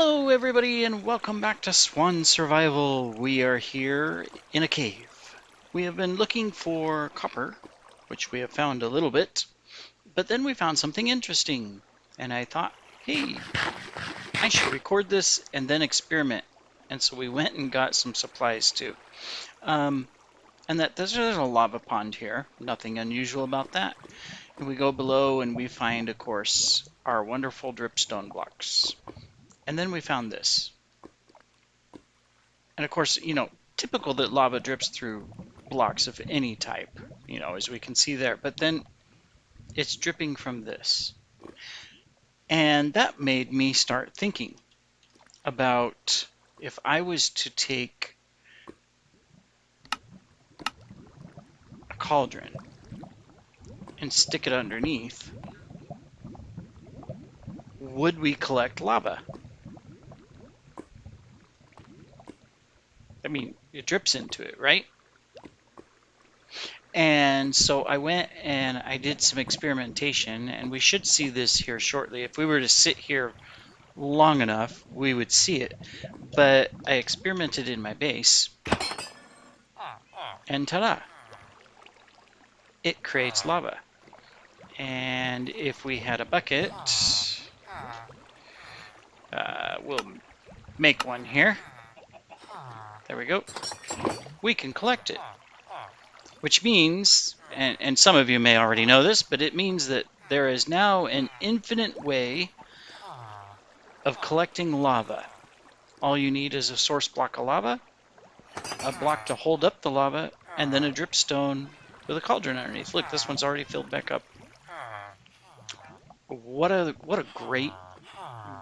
Hello everybody and welcome back to Swan Survival. We are here in a cave. We have been looking for copper, which we have found a little bit, but then we found something interesting. And I thought, hey, I should record this and then experiment. And so we went and got some supplies too. And there's a lava pond here. Nothing unusual about that. And we go below and we find, of course, our wonderful dripstone blocks. And then we found this. And of course, typical that lava drips through blocks of any type, as we can see there. But then it's dripping from this. And that made me start thinking about if I was to take a cauldron and stick it underneath, would we collect lava? I mean, it drips into it, right? And so I went and I did some experimentation, and we should see this here shortly. If we were to sit here long enough, we would see it. But I experimented in my base, and ta-da! It creates lava. And if we had a bucket, we'll make one here. There we go. We can collect it. Which means, and some of you may already know this, but it means that there is now an infinite way of collecting lava. All you need is a source block of lava, a block to hold up the lava, and then a dripstone with a cauldron underneath. Look, this one's already filled back up. What a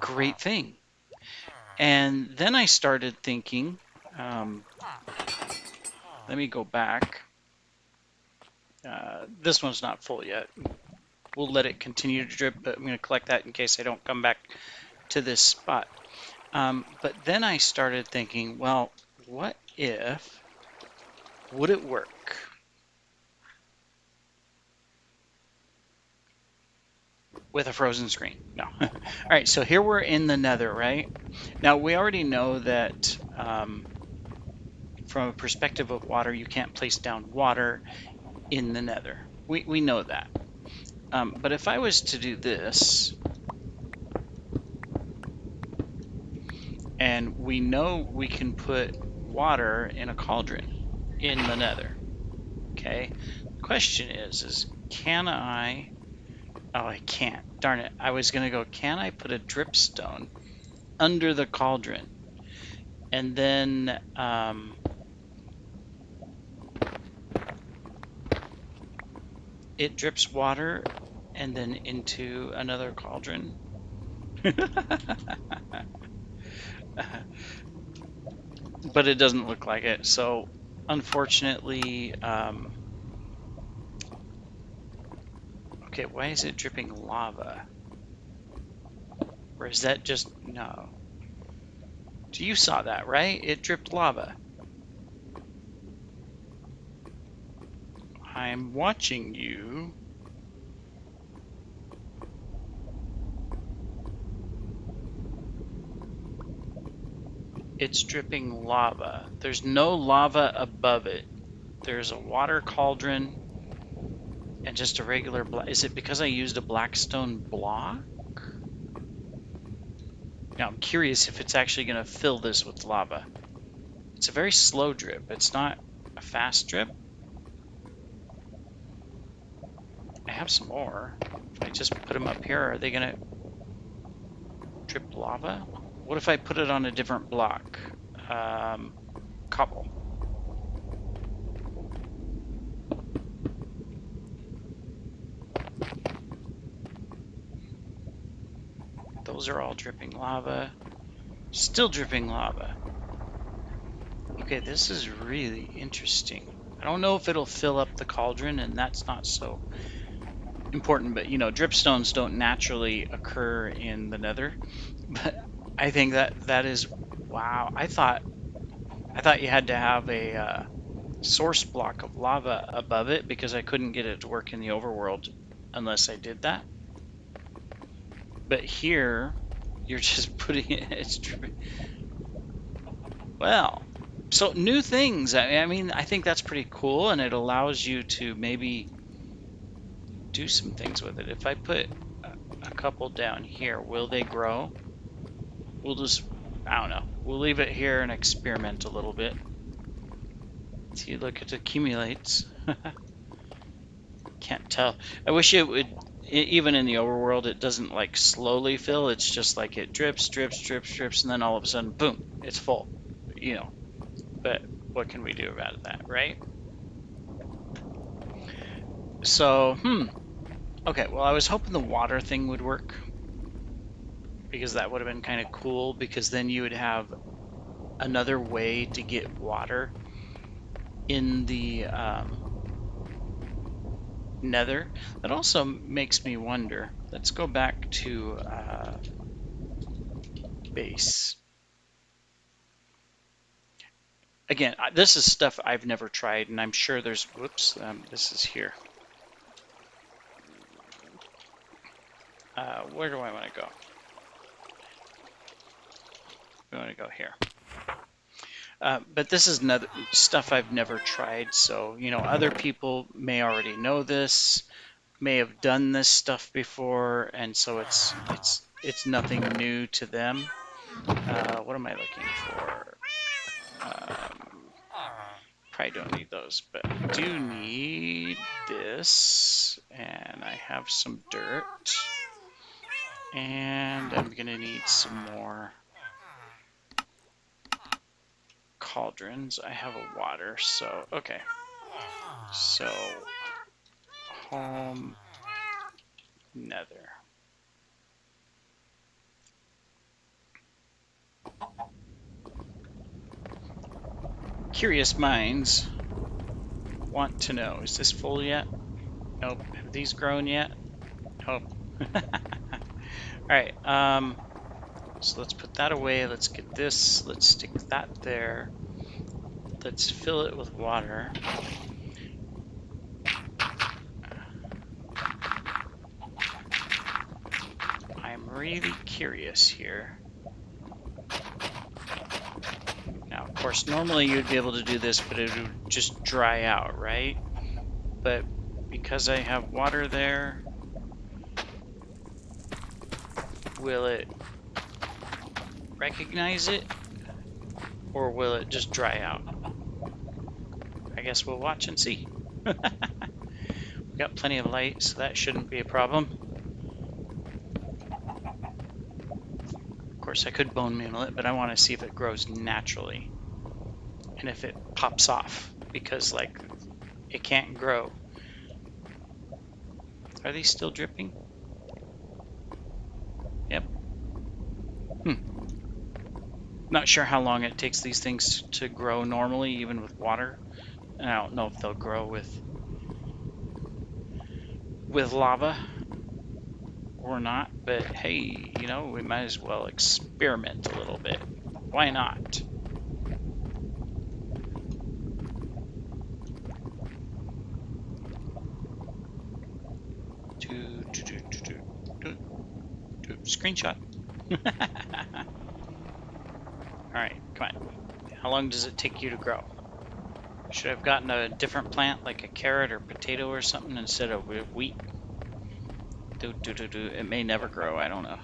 great thing. And then I started thinking, let me go back. This one's not full yet. We'll let it continue to drip, but I'm going to collect that in case I don't come back to this spot. But then I started thinking, well, what if, would it work? With a frozen screen. No. All right, so here we're in the nether, right? Now, we already know that from a perspective of water, you can't place down water in the nether. We know that. But if I was to do this, and we know we can put water in a cauldron in the nether, okay? The question is can I... Oh, I can't. Darn it. I was going to go, can I put a dripstone under the cauldron? And then it drips water and then into another cauldron. But it doesn't look like it. So unfortunately, okay, why is it dripping lava? Or is that just, no. So you saw that, right? It dripped lava. I'm watching you. It's dripping lava. There's no lava above it. There's a water cauldron and just a regular black. Is it because I used a blackstone block? Now I'm curious if it's actually going to fill this with lava. It's a very slow drip. It's not a fast drip. I have some more. If I just put them up here, are they going to drip lava? What if I put it on a different block? Cobble. Those are all dripping lava. Still dripping lava. Okay, this is really interesting. I don't know if it'll fill up the cauldron, and that's not so important, but dripstones don't naturally occur in the nether. But I think that is, wow. I thought you had to have a source block of lava above it because I couldn't get it to work in the overworld unless I did that. But here You're just putting it. It's dripping. Well, so new things. I mean, I think that's pretty cool, and it allows you to maybe do some things with it. If I put a couple down here, will they grow? We'll just, I don't know. We'll leave it here and experiment a little bit. See, look, it accumulates. Can't tell. I wish it would, even in the overworld, it doesn't like slowly fill. It's just like it drips, drips, drips, drips, and then all of a sudden, boom, it's full. You know, but what can we do about that, right? So, okay, well, I was hoping the water thing would work because that would have been kind of cool because then you would have another way to get water in the nether. That also makes me wonder. Let's go back to base. Again, this is stuff I've never tried, and I'm sure there's, whoops, this is here. Where do I want to go? I want to go here. But this is stuff I've never tried, so, you know, other people may already know this, may have done this stuff before, and so it's nothing new to them. What am I looking for? Probably don't need those, but I do need this, and I have some dirt, and I'm gonna need some more cauldrons. I have a water, so okay. So home nether. Curious minds want to know, is this full yet? Nope. Have these grown yet? Nope. Alright, so let's put that away. Let's get this. Let's stick that there. Let's fill it with water. I'm really curious here. Now, of course, normally you'd be able to do this, but it would just dry out, right? But because I have water there, will it recognize it? Or will it just dry out? I guess we'll watch and see. We've got plenty of light, so that shouldn't be a problem. Of course, I could bone meal it, but I want to see if it grows naturally. And if it pops off, because, like, it can't grow. Are these still dripping? Yep. Not sure how long it takes these things to grow normally, even with water. And I don't know if they'll grow with lava or not, but hey, you know, we might as well experiment a little bit. Why not? Screenshot. Alright, come on. How long does it take you to grow? Should I have gotten a different plant, like a carrot or potato or something, instead of wheat? It may never grow, I don't know.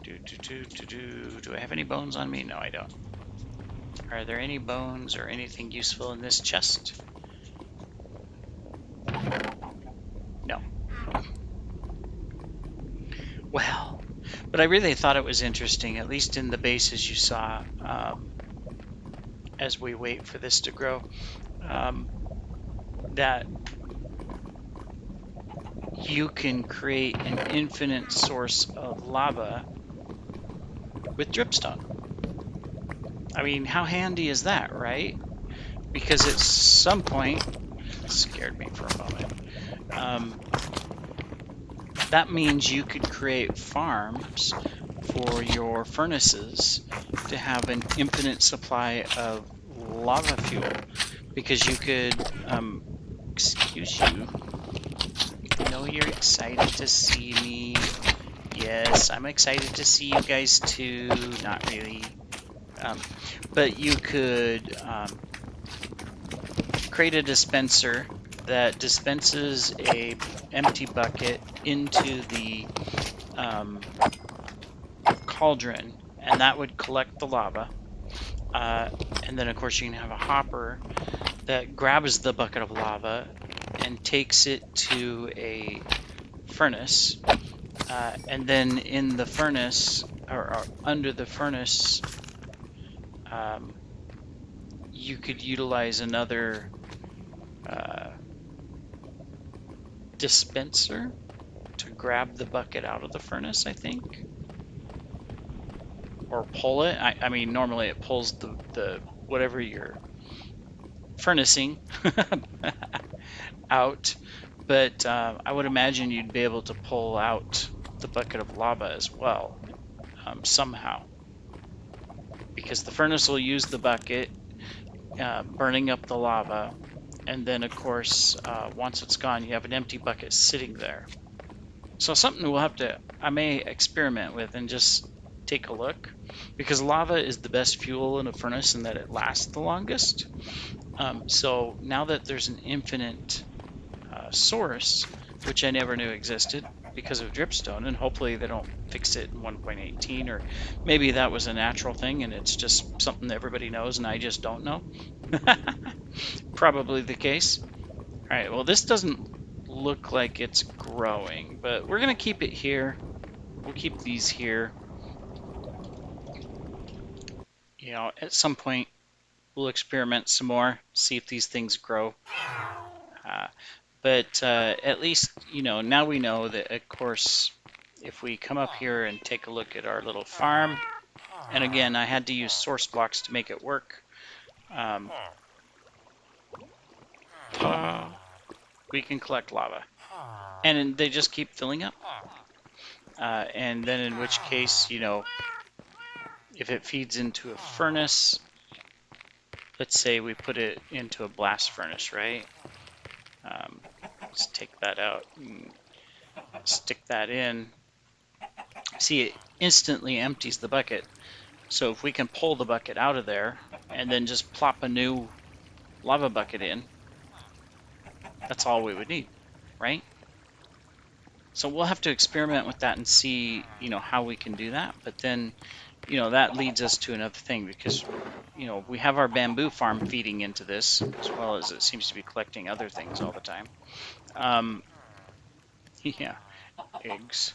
Do I have any bones on me? No, I don't. Are there any bones or anything useful in this chest? No. Well, but I really thought it was interesting, at least in the bases you saw, as we wait for this to grow, that you can create an infinite source of lava with dripstone. I mean, how handy is that, right? Because at some point, it scared me for a moment, that means you could create farms for your furnaces to have an infinite supply of lava fuel, because you could, excuse you, no know you're excited to see me. Yes, I'm excited to see you guys too. Not really. But you could create a dispenser that dispenses a empty bucket into the cauldron, and that would collect the lava. And then, of course, you can have a hopper that grabs the bucket of lava and takes it to a furnace. And then in the furnace, or under the furnace, you could utilize another dispenser to grab the bucket out of the furnace, I think. Or pull it. I mean, normally it pulls the whatever you're furnacing out, but I would imagine you'd be able to pull out the bucket of lava as well, somehow, because the furnace will use the bucket, burning up the lava, and then of course once it's gone, you have an empty bucket sitting there. So something I may experiment with and just take a look, because lava is the best fuel in a furnace and that it lasts the longest. So now that there's an infinite source, which I never knew existed because of Dripstone, and hopefully they don't fix it in 1.18, or maybe that was a natural thing and it's just something that everybody knows and I just don't know. Probably the case. All right, well, this doesn't look like it's growing, but we're going to keep it here. We'll keep these here. You know, at some point, we'll experiment some more, see if these things grow. But at least, you know, now we know that, of course, if we come up here and take a look at our little farm, and again, I had to use source blocks to make it work. We can collect lava. And they just keep filling up. And then in which case, you know, if it feeds into a furnace, let's say we put it into a blast furnace, right? Let's take that out and stick that in. See, it instantly empties the bucket. So if we can pull the bucket out of there and then just plop a new lava bucket in, that's all we would need, right? So we'll have to experiment with that and see, you know, how we can do that. But then, you know, that leads us to another thing, because, you know, we have our bamboo farm feeding into this, as well as it seems to be collecting other things all the time. Yeah, eggs.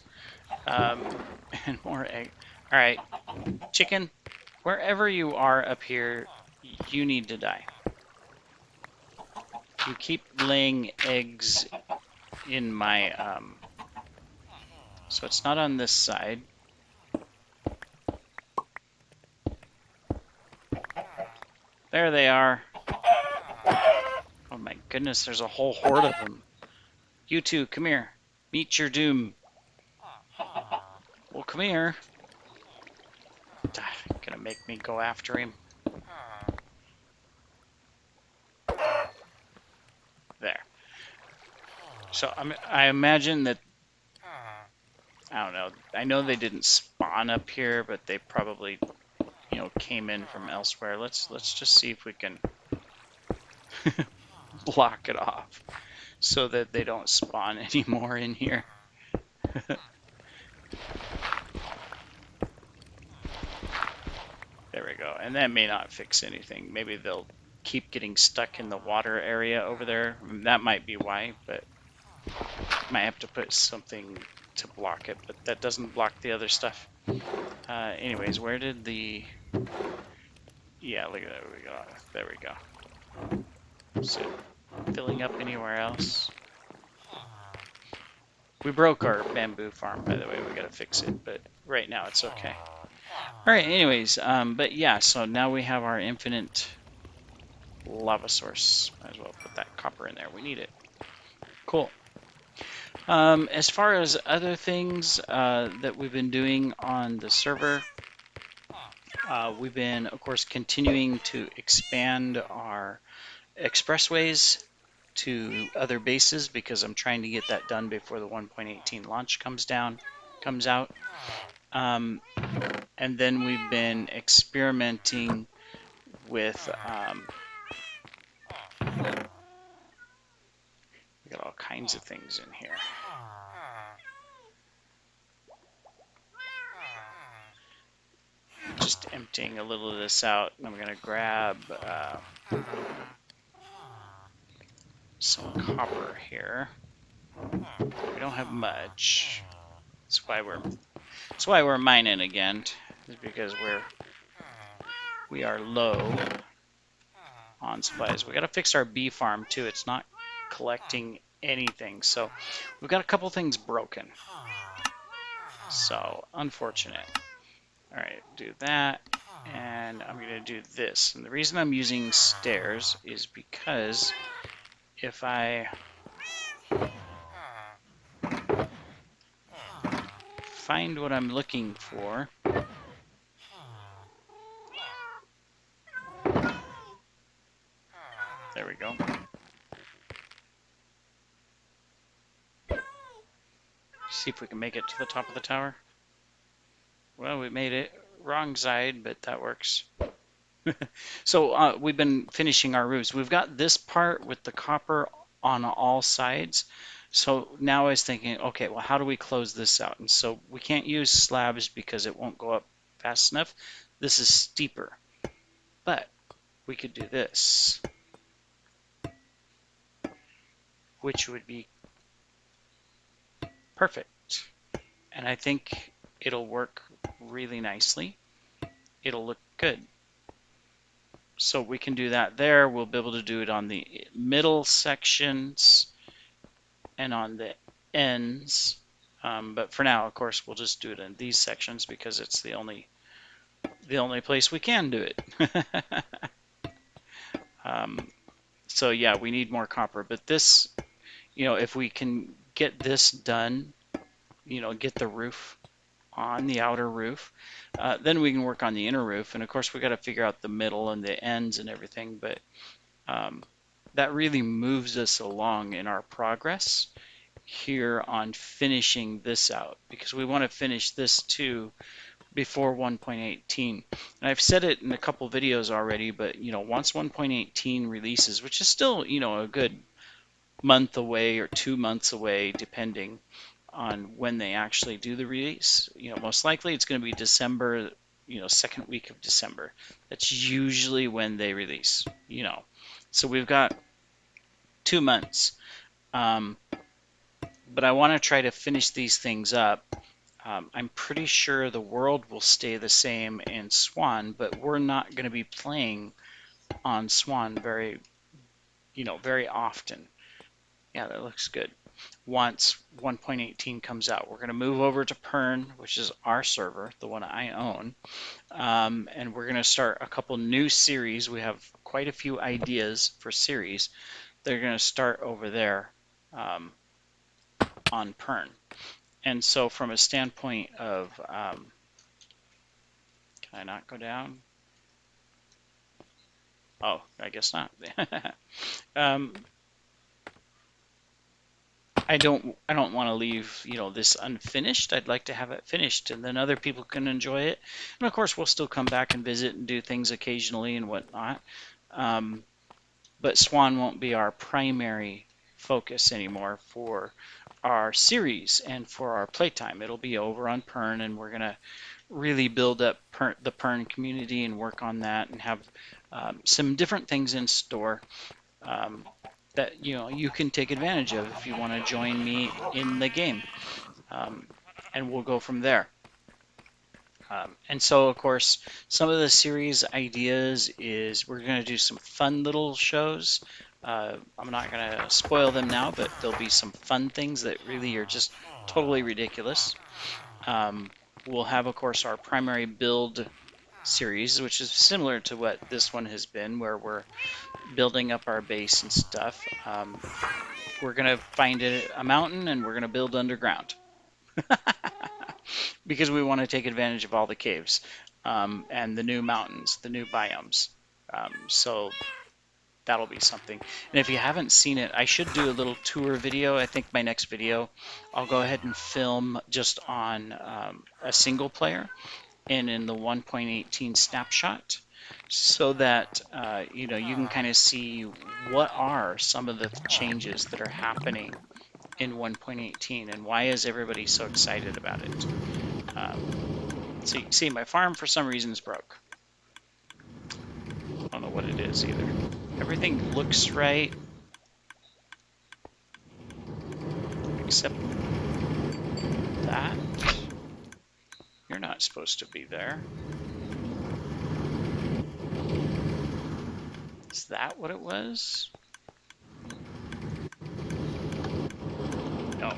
And more egg. All right, chicken, wherever you are up here, you need to die. You keep laying eggs in my, so it's not on this side. There they are. Oh my goodness, there's a whole horde of them. You two, come here. Meet your doom. Well, come here. Gonna make me go after him. There. So I imagine that, I don't know, I know they didn't spawn up here, but they probably, you know, came in from elsewhere. Let's just see if we can block it off so that they don't spawn anymore in here. There we go. And that may not fix anything. Maybe they'll keep getting stuck in the water area over there. That might be why, but might have to put something to block it, but that doesn't block the other stuff. Anyways, where did the... Yeah, look at that. There we go. Is it filling up anywhere else? We broke our bamboo farm, by the way. We gotta fix it, but right now it's okay. All right, anyways, but yeah, so now we have our infinite lava source. Might as well put that copper in there. We need it. Cool. As far as other things that we've been doing on the server, we've been, of course, continuing to expand our expressways to other bases because I'm trying to get that done before the 1.18 launch comes out. And then we've been experimenting with we got all kinds of things in here. Just emptying a little of this out, and I'm going to grab some copper here. We don't have much. That's why we're mining again, is because we are low on supplies. We got to fix our bee farm too. It's not collecting anything, so we've got a couple things broken. So unfortunate. All right, do that, and I'm going to do this. And the reason I'm using stairs is because if I find what I'm looking for, there we go. See if we can make it to the top of the tower. Well, we made it. Wrong side, but that works. So we've been finishing our roofs. We've got this part with the copper on all sides. So now I was thinking, okay, well, how do we close this out? And so we can't use slabs because it won't go up fast enough. This is steeper, but we could do this, which would be perfect. And I think it'll work really nicely. It'll look good. So we can do that there. We'll be able to do it on the middle sections and on the ends. But for now, of course, we'll just do it in these sections because it's the only place we can do it. So yeah, we need more copper. But this, if we can get this done, get the roof on the outer roof, then we can work on the inner roof. And of course, we got to figure out the middle and the ends and everything. But that really moves us along in our progress here on finishing this out, because we want to finish this too before 1.18. And I've said it in a couple videos already, but once 1.18 releases, which is still a good month away or 2 months away, depending on when they actually do the release. Most likely it's going to be December, second week of December. That's usually when they release. So we've got 2 months. But I want to try to finish these things up. I'm pretty sure the world will stay the same in Swan, but we're not going to be playing on Swan very often. Yeah, that looks good. Once 1.18 comes out, we're going to move over to Pern, which is our server, the one I own, and we're going to start a couple new series. We have quite a few ideas for series. They're going to start over there on Pern. And so from a standpoint of, can I not go down? Oh, I guess not. I don't want to leave, this unfinished. I'd like to have it finished, and then other people can enjoy it. And of course, we'll still come back and visit and do things occasionally and whatnot. But Swan won't be our primary focus anymore for our series and for our playtime. It'll be over on Pern, and we're gonna really build up the Pern community and work on that, and have some different things in store that you can take advantage of if you want to join me in the game, and we'll go from there. And so, of course, some of the series ideas is we're going to do some fun little shows. I'm not going to spoil them now, but there'll be some fun things that really are just totally ridiculous. We'll have, of course, our primary build series, which is similar to what this one has been, where we're building up our base and stuff. We're going to find a mountain, and we're going to build underground. Because we want to take advantage of all the caves and the new mountains, the new biomes. So that'll be something. And if you haven't seen it, I should do a little tour video. I think my next video, I'll go ahead and film just on a single player and in the 1.18 snapshot, so that you can kind of see what are some of the changes that are happening in 1.18 and why is everybody so excited about it. So you can see my farm for some reason is broke. I don't know what it is either. Everything looks right, except that. You're not supposed to be there. Is that what it was? No.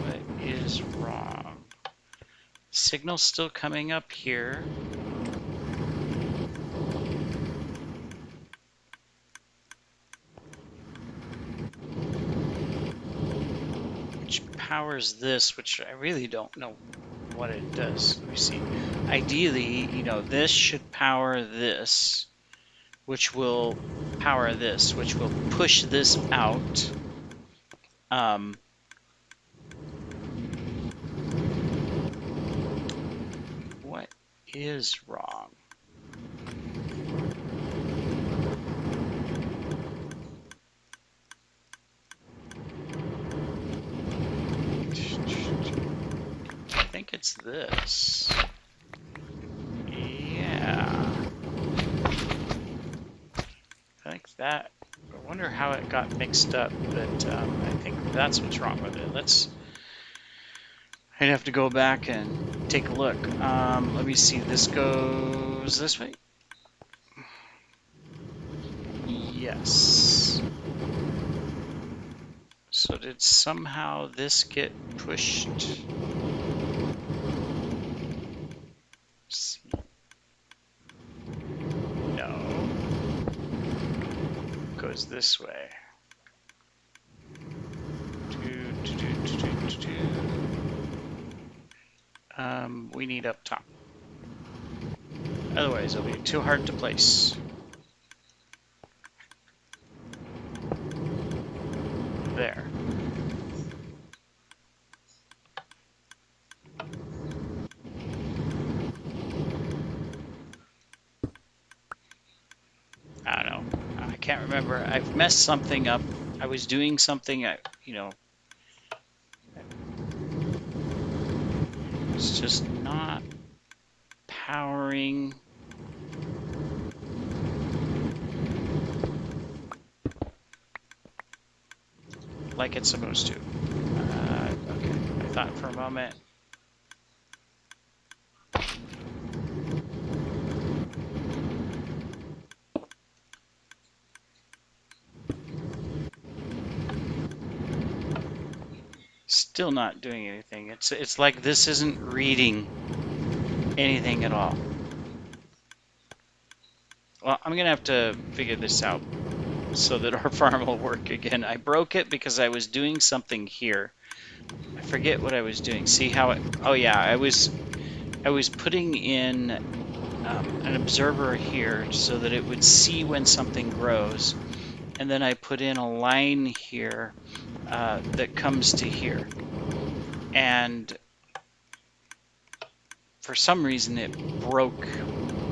What is wrong? Signal's still coming up here. Which powers this, which I really don't know what it does. Let me see. Ideally, this should power this, which will power this, which will push this out. What is wrong? I think it's this. Yeah. I think that. I wonder how it got mixed up, but I think that's what's wrong with it. I'd have to go back and take a look. Let me see. This goes this way. Yes. So did somehow this get pushed? See. No. Goes this way. We need up top. Otherwise, it'll be too hard to place. There. I don't know. I can't remember. I've messed something up. I was doing something, it's just not powering. Like it's supposed to. Okay, I thought for a moment. Still not doing anything. It's like this isn't reading anything at all. Well, I'm gonna have to figure this out so that our farm will work again. I broke it because I was doing something here. I forget what I was doing. See how it? Oh yeah, I was putting in an observer here so that it would see when something grows, and then I put in a line here that comes to here, and for some reason it broke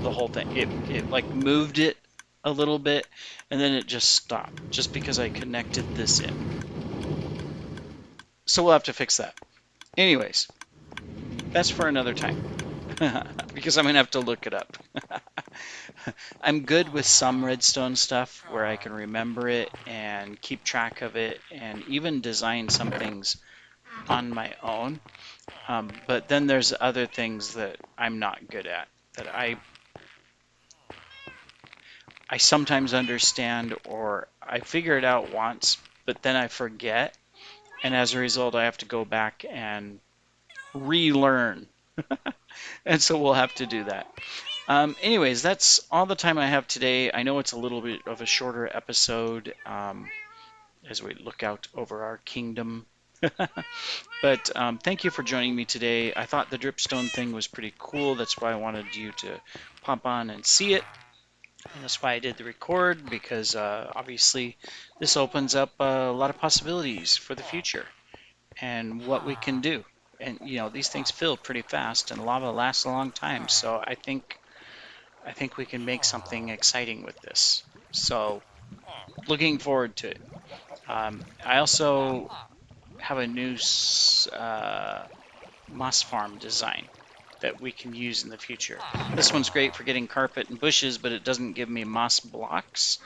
the whole thing. It like moved it a little bit, and then it just stopped just because I connected this in. So we'll have to fix that. Anyways, that's for another time. Because I'm gonna have to look it up. I'm good with some redstone stuff where I can remember it and keep track of it and even design some things on my own. But then there's other things that I'm not good at, that I sometimes understand or I figure it out once, but then I forget. And as a result, I have to go back and relearn. And so we'll have to do that. Anyways, that's all the time I have today. I know it's a little bit of a shorter episode as we look out over our kingdom. But thank you for joining me today. I thought the dripstone thing was pretty cool. That's why I wanted you to pop on and see it. And that's why I did the record, because obviously this opens up a lot of possibilities for the future and what we can do. And these things fill pretty fast, and lava lasts a long time. So I think we can make something exciting with this. So looking forward to it. I also have a new moss farm design that we can use in the future. This one's great for getting carpet and bushes, but it doesn't give me moss blocks.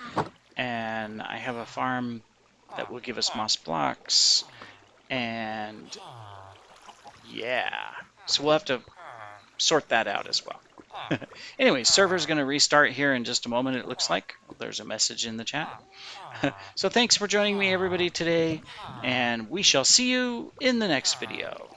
And I have a farm that will give us moss blocks. And yeah, so we'll have to sort that out as well. Anyway, server's going to restart here in just a moment, it looks like. There's a message in the chat. So thanks for joining me, everybody, today, and we shall see you in the next video.